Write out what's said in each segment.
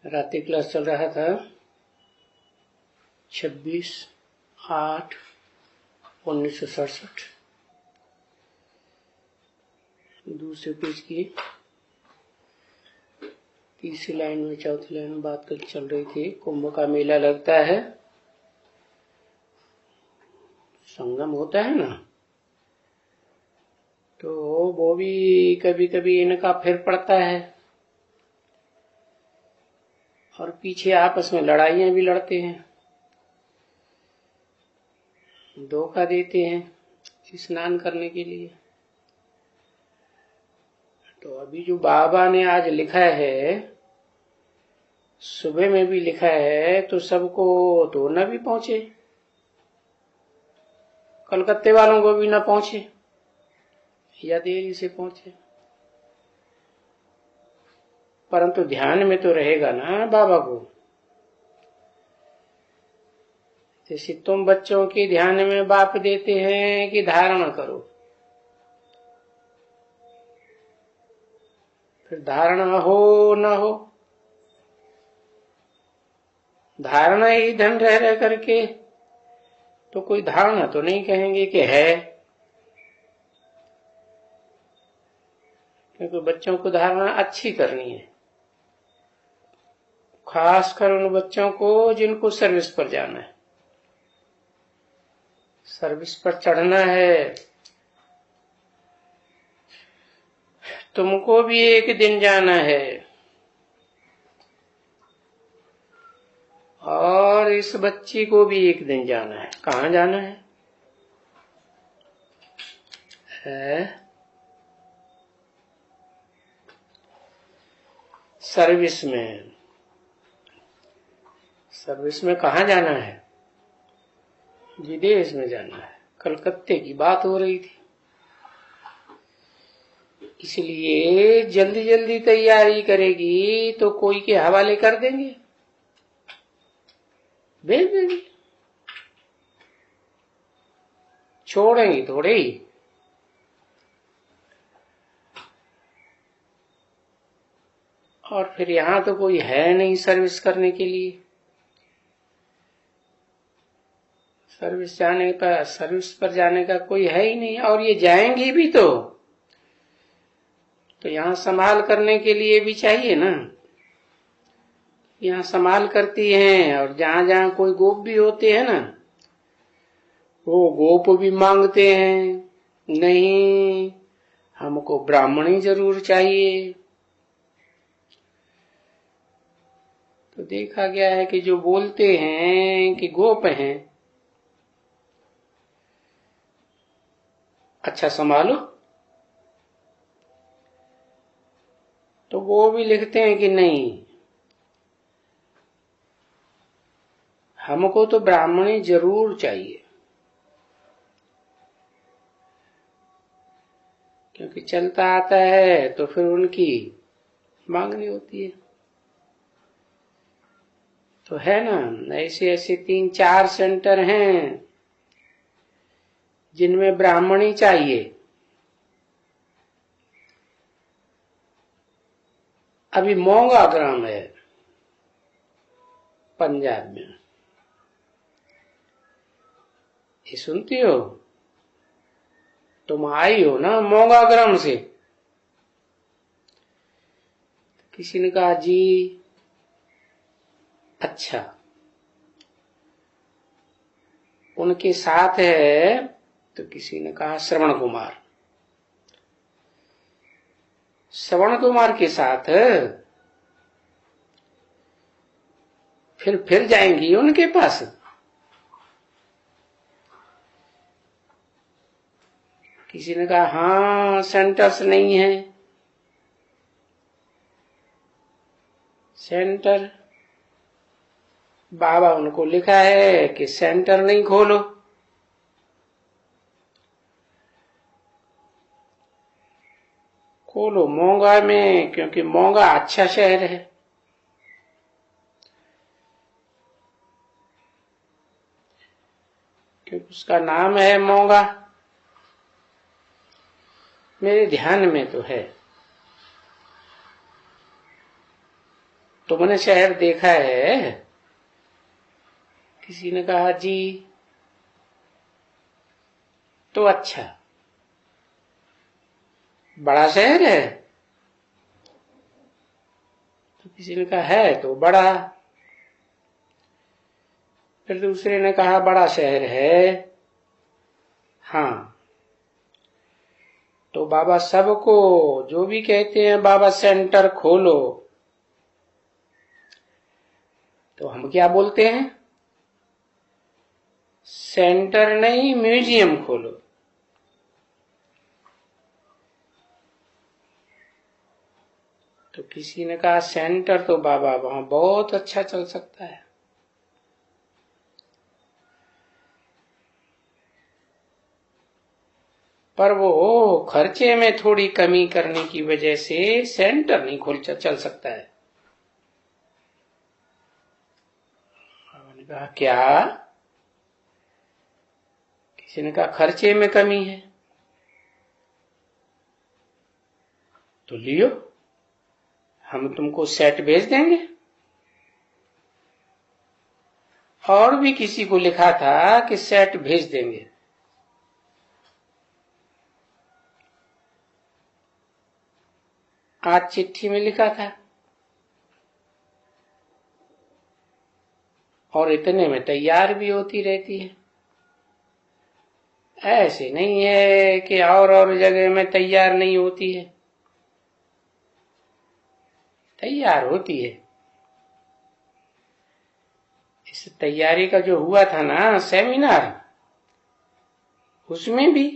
रात्रि क्लास चल रहा था 26/8/1967। दूसरे पेज की तीसरी लाइन में चौथी लाइन में बात कर चल रही थी। कुंभ का मेला लगता है, संगम होता है ना, तो वो भी कभी कभी इनका फिर पड़ता है और पीछे आपस में लड़ाइयां भी लड़ते हैं, धोखा देते हैं स्नान करने के लिए। तो अभी जो बाबा ने आज लिखा है, सुबह में भी लिखा है, तो सबको तो न भी पहुंचे, कलकत्ते वालों को भी न पहुंचे या देरी से पहुंचे, परंतु ध्यान में तो रहेगा ना बाबा को। जैसे तुम बच्चों के ध्यान में बाप देते हैं कि धारणा करो, फिर धारणा हो न हो, धारणा ही धन रह करके तो कोई धारणा तो नहीं कहेंगे कि है, क्योंकि बच्चों को धारणा अच्छी करनी है, खासकर उन बच्चों को जिनको सर्विस पर जाना है, सर्विस पर चढ़ना है। तुमको भी एक दिन जाना है और इस बच्ची को भी एक दिन जाना है। कहाँ जाना है? सर्विस में। सर्विस में कहाँ जाना है? विदेश में जाना है। कलकत्ते की बात हो रही थी, इसलिए जल्दी जल्दी तैयारी करेगी तो कोई के हवाले कर देंगे, भेज देंगे, छोड़ेंगे थोड़े ही। और फिर यहां तो कोई है नहीं सर्विस करने के लिए, सर्विस पर जाने का कोई है ही नहीं। और ये जाएंगी भी तो यहाँ संभाल करने के लिए भी चाहिए ना। यहाँ संभाल करती हैं और जहां जहां कोई गोप भी होते हैं ना, वो गोप भी मांगते हैं, नहीं हमको ब्राह्मणी जरूर चाहिए। तो देखा गया है कि जो बोलते हैं कि गोप हैं, अच्छा संभालो, तो वो भी लिखते हैं कि नहीं हमको तो ब्राह्मणी जरूर चाहिए, क्योंकि चलता आता है तो फिर उनकी मांगनी होती है। तो है ना, ऐसे ऐसे 3-4 सेंटर हैं जिनमें ब्राह्मणी चाहिए। अभी मोंगा ग्राम है पंजाब में, ये सुनती हो? तुम आई हो ना मोंगा ग्राम से? किसी ने कहा जी अच्छा, उनके साथ है, तो किसी ने कहा श्रवण कुमार। श्रवण कुमार के साथ फिर जाएंगी उनके पास। किसी ने कहा हाँ सेंटर्स नहीं है। सेंटर बाबा उनको लिखा है कि सेंटर नहीं खोलो, खोलो मोंगा में, क्योंकि मोंगा अच्छा शहर है। क्योंकि उसका नाम है मोंगा। मेरे ध्यान में तो है तुमने शहर देखा है? किसी ने कहा जी। तो अच्छा, बड़ा शहर है? तो किसी ने कहा है तो बड़ा। फिर दूसरे ने कहा बड़ा शहर है। हाँ, तो बाबा सबको जो भी कहते हैं बाबा सेंटर खोलो, तो हम क्या बोलते हैं? सेंटर नहीं, म्यूजियम खोलो। तो किसी ने कहा सेंटर तो बाबा वहां बहुत अच्छा चल सकता है। पर वो खर्चे में थोड़ी कमी करने की वजह से सेंटर नहीं चल सकता है। मैंने कहा क्या? किसी ने कहा खर्चे में कमी है। तो लियो, हम तुमको सेट भेज देंगे। और भी किसी को लिखा था कि सेट भेज देंगे। आज चिट्ठी में लिखा था और इतने में तैयार भी होती रहती है। ऐसे नहीं है कि और जगह में तैयार नहीं होती है, तैयार होती है। इस तैयारी का जो हुआ था ना सेमिनार, उसमें भी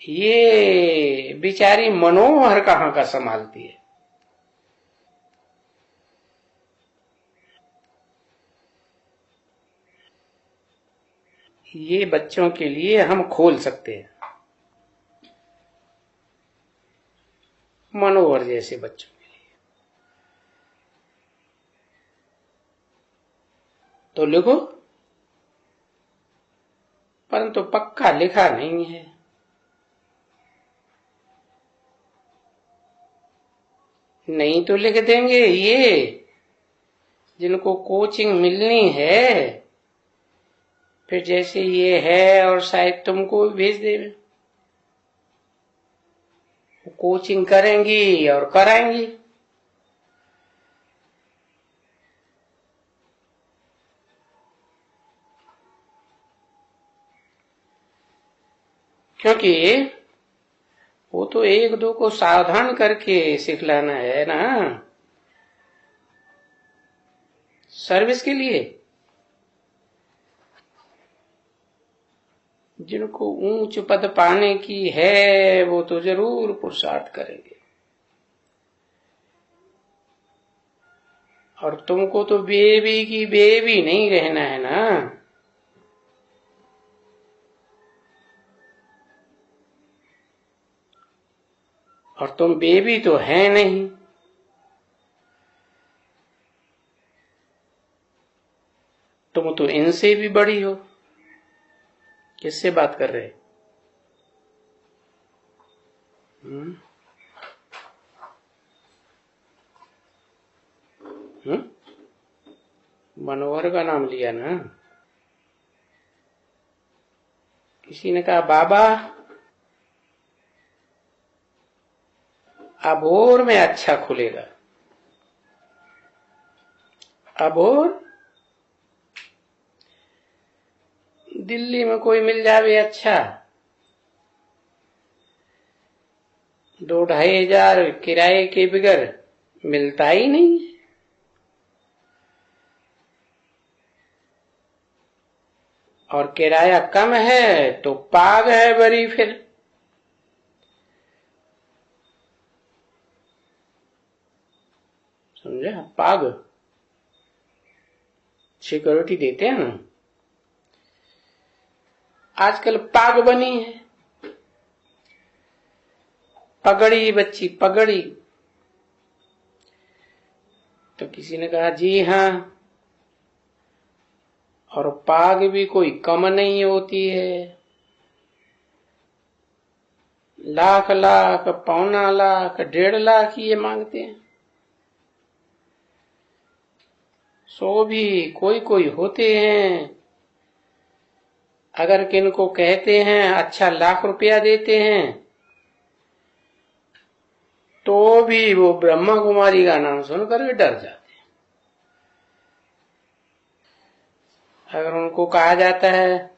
ये बेचारी मनोहर कहाँ का संभालती है। ये बच्चों के लिए हम खोल सकते हैं, मनोहर जैसे बच्चों के लिए। तो लिखो, परंतु पक्का लिखा नहीं है। नहीं तो लिख देंगे ये जिनको कोचिंग मिलनी है, फिर जैसे ये है और शायद तुमको भी भेज देवे, कोचिंग करेंगी और कराएंगी। क्योंकि वो तो एक दो को सावधान करके सिखलाना है ना, सर्विस के लिए। जिनको ऊंच पद पाने की है वो तो जरूर पुरुषार्थ करेंगे, और तुमको तो बेबी की बेबी नहीं रहना है ना। और तुम बेबी तो है नहीं, तुम तो इनसे भी बड़ी हो। किससे बात कर रहे? मनोहर का नाम लिया ना। किसी ने कहा बाबा अबोर में अच्छा खुलेगा। अबोर दिल्ली में कोई मिल जावे अच्छा, 2-2,500 किराए के बगैर मिलता ही नहीं। और किराया कम है तो पाग है बड़ी। फिर समझा? पाग सिक्योरिटी देते हैं ना, आजकल पाग बनी है, पगड़ी बच्ची पगड़ी। तो किसी ने कहा जी हाँ, और पाग भी कोई कम नहीं होती है। लाख लाख, पौना लाख, 1.5 लाख ये मांगते हैं। सो भी कोई कोई होते हैं, अगर किनको कहते हैं अच्छा लाख रुपया देते हैं तो भी वो ब्रह्मा कुमारी का नाम सुनकर के डर जाते हैं। अगर उनको कहा जाता है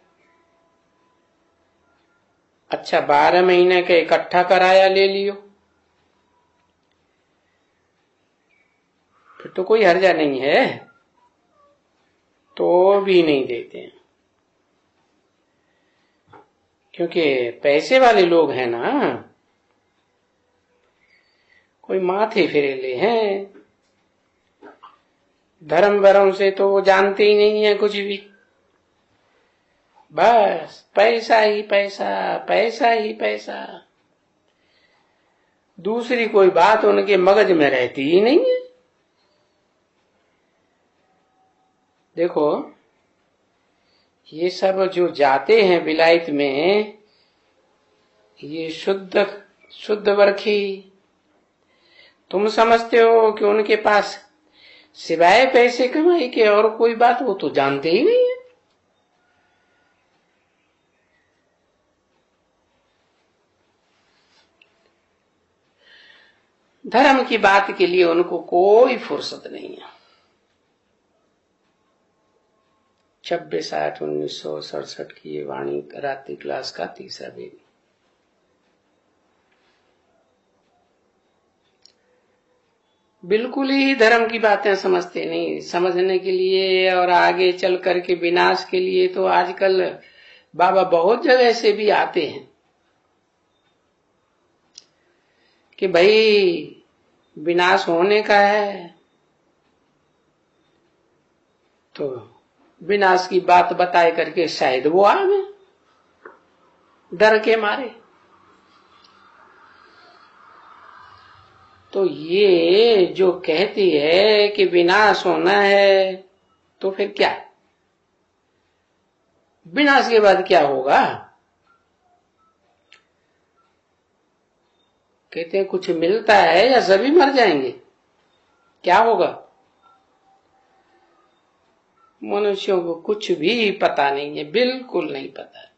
अच्छा 12 महीने का इकट्ठा किराया ले लियो, फिर तो कोई हर्जा नहीं है, तो भी नहीं देते हैं। क्योंकि पैसे वाले लोग हैं ना, कोई माथे फिरेले हैं, धर्म वरम से तो वो जानते ही नहीं है कुछ भी। बस पैसा ही पैसा, पैसा ही पैसा, दूसरी कोई बात उनके मगज में रहती ही नहीं है। देखो ये सब जो जाते हैं विलायत में, ये शुद्ध शुद्ध वर्खी, तुम समझते हो कि उनके पास सिवाय पैसे कमाई के और कोई बात वो तो जानते ही नहीं है। धर्म की बात के लिए उनको कोई फुर्सत नहीं है। 26/8/1967 की ये वाणी रात्रि क्लास का तीसरा वेद। बिल्कुल ही धर्म की बातें समझते नहीं। समझने के लिए और आगे चल करके विनाश के लिए तो आजकल बाबा बहुत जगह से भी आते हैं कि भाई विनाश होने का है, तो विनाश की बात बताए करके शायद वो आवे डर के मारे। तो ये जो कहती है कि विनाश होना है, तो फिर क्या, विनाश के बाद क्या होगा? कहते हैं कुछ मिलता है या सभी मर जाएंगे, क्या होगा? मनुष्यों को कुछ भी पता नहीं है, बिल्कुल नहीं पता है।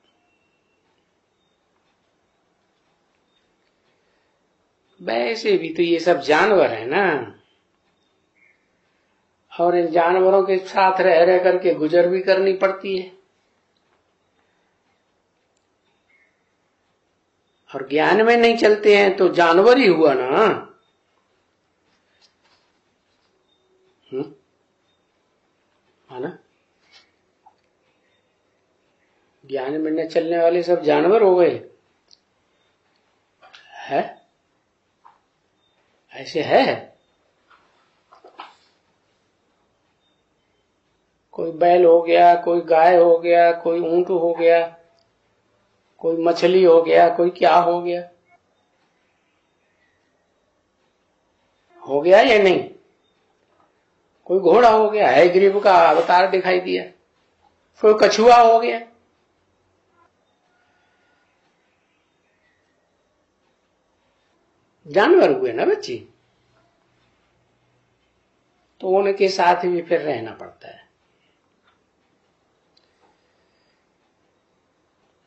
वैसे भी तो ये सब जानवर है ना, और इन जानवरों के साथ रह रह करके गुजर भी करनी पड़ती है। और ज्ञान में नहीं चलते हैं तो जानवर ही हुआ ना। है ना, ज्ञान में न चलने वाले सब जानवर हो गए है, ऐसे है। कोई बैल हो गया, कोई गाय हो गया, कोई ऊंट हो गया, कोई मछली हो गया, कोई क्या हो गया, हो गया या नहीं? कोई घोड़ा हो गया, है गरीब का अवतार दिखाई दिया, कोई कछुआ हो गया। जानवर हुए ना बच्ची, तो उनके साथ भी फिर रहना पड़ता है।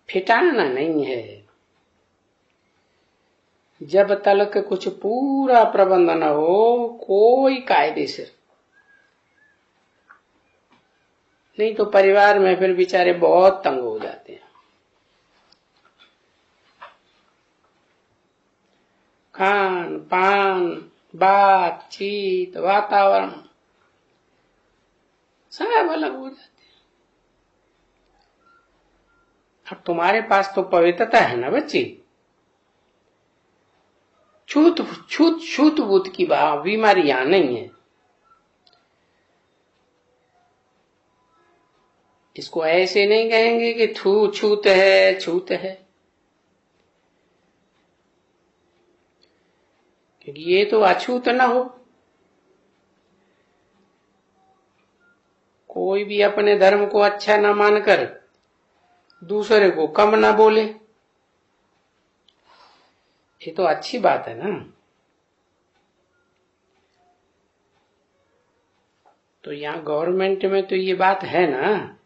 फिटाना नहीं है। जब तक कुछ पूरा प्रबंध न हो कोई कायदे से, नहीं तो परिवार में फिर बेचारे बहुत तंग हो जाते हैं। खान पान, बातचीत, वातावरण सब अलग हो जाते हैं। अब तुम्हारे पास तो पवित्रता है ना बच्ची, छूत छूत छूत बूत की बीमारी यहां नहीं है। इसको ऐसे नहीं कहेंगे कि थू छूत है, छूत है, क्योंकि ये तो अछूत ना हो। कोई भी अपने धर्म को अच्छा ना मानकर दूसरे को कम ना बोले, ये तो अच्छी बात है ना। तो यहाँ गवर्नमेंट में तो ये बात है ना,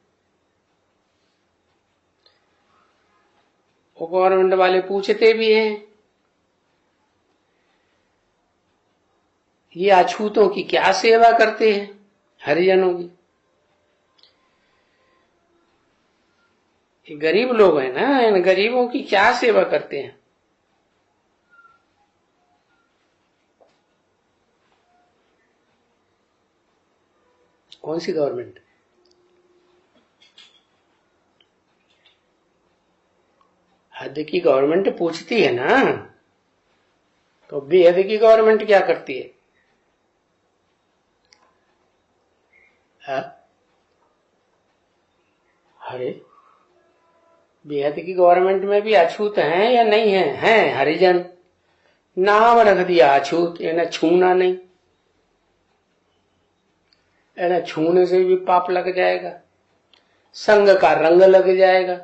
वो गवर्नमेंट वाले पूछते भी हैं ये अछूतों की क्या सेवा करते हैं, हरिजनों की। ये गरीब लोग हैं ना, इन गरीबों की क्या सेवा करते हैं। कौन सी गवर्नमेंट? हद की गवर्नमेंट पूछती है ना, तो बेहद की गवर्नमेंट क्या करती है? अरे बेहद की गवर्नमेंट में भी अछूत हैं या नहीं है? हैं हरिजन, नाम रख दिया अछूत, इन्हें छूना नहीं, इन्हें छूने से भी पाप लग जाएगा, संग का रंग लग जाएगा।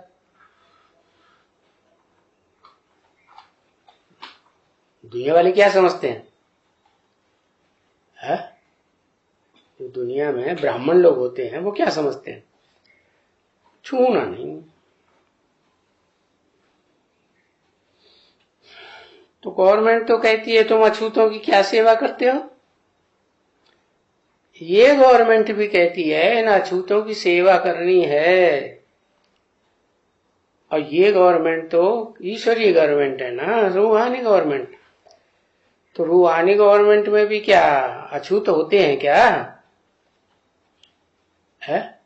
दुनिया वाले क्या समझते हैं? है? जो दुनिया में ब्राह्मण लोग होते हैं वो क्या समझते हैं? छूना नहीं। तो गवर्नमेंट तो कहती है तुम अछूतों की क्या सेवा करते हो। ये गवर्नमेंट भी कहती है इन अछूतों की सेवा करनी है। और ये गवर्नमेंट तो ईश्वरीय गवर्नमेंट है ना, रूहानी गवर्नमेंट। तो रूहानी गवर्नमेंट में भी क्या अछूत होते हैं क्या? है?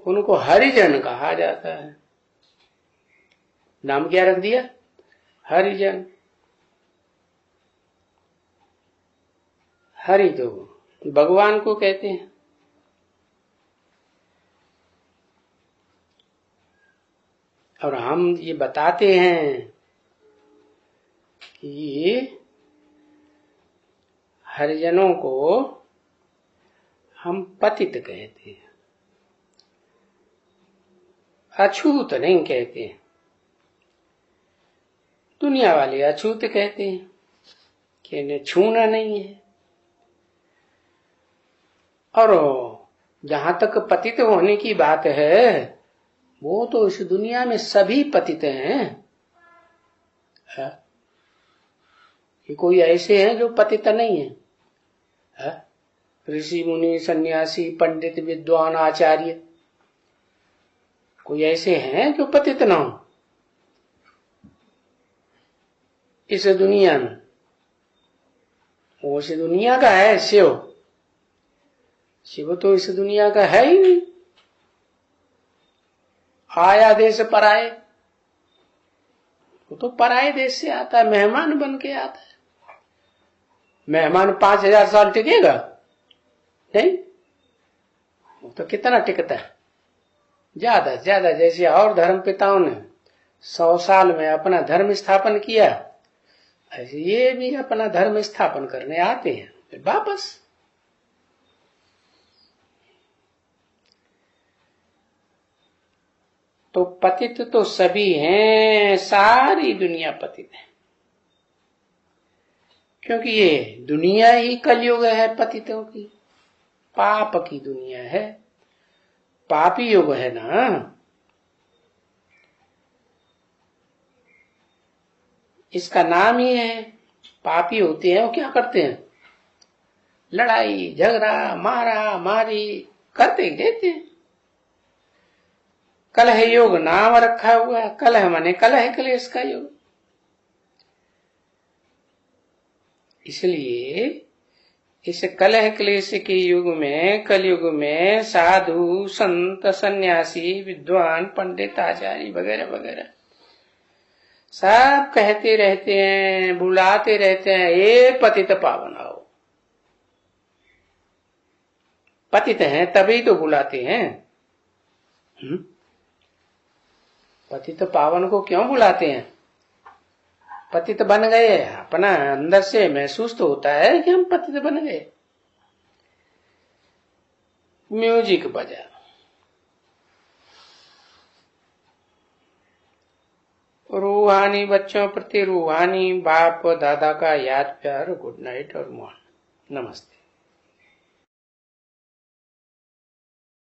उनको हरिजन कहा जाता है। नाम क्या रख दिया? हरिजन। हरि तो भगवान को कहते हैं। और हम ये बताते हैं कि हरिजनों को हम पतित कहते हैं, अछूत नहीं कहते हैं। दुनिया वाले अछूत कहते हैं कि इन्हें छूना नहीं है। और जहां तक पतित होने की बात है, वो तो इस दुनिया में सभी पतित हैं। ये कोई ऐसे हैं जो पतित नहीं है? ऋषि मुनि सन्यासी पंडित विद्वान आचार्य, कोई ऐसे हैं जो पतित ना हो इस दुनिया में? वो इस दुनिया का है शिव। शिव तो इस दुनिया का है ही नहीं। आया देश पराए, वो तो पराए देश से आता है, मेहमान बन के आता है। मेहमान 5000 साल टिकेगा? नहीं, वो तो कितना टिकता है? ज्यादा ज्यादा। जैसे और धर्म पिताओं ने 100 साल में अपना धर्म स्थापन किया, ऐसे ये भी अपना धर्म स्थापन करने आते हैं फिर वापस। तो पतित तो सभी हैं, सारी दुनिया पतित है, क्योंकि ये दुनिया ही कलयुग है पतितों की, पाप की दुनिया है, पापी युग है ना। इसका नाम ही है। पापी होते हैं वो क्या करते हैं? लड़ाई झगड़ा मारा मारी करते रहते हैं। कलह योग नाम रखा हुआ है। कलह माने कलह क्लेश का योग। इसलिए इस कलह क्लेश के युग में, कलयुग में साधु संत सन्यासी विद्वान पंडित आचार्य वगैरह वगैरह सब कहते रहते हैं, बुलाते रहते हैं, ये पतित पावन आओ। पतित हैं तभी तो बुलाते हैं। पतित पावन को क्यों बुलाते हैं? पतित बन गए, अपना अंदर से महसूस तो होता है कि हम पतित बन गए। म्यूजिक बजा, रूहानी बच्चों प्रति रूहानी बाप दादा का याद प्यार, गुड नाइट और मोहन नमस्ते।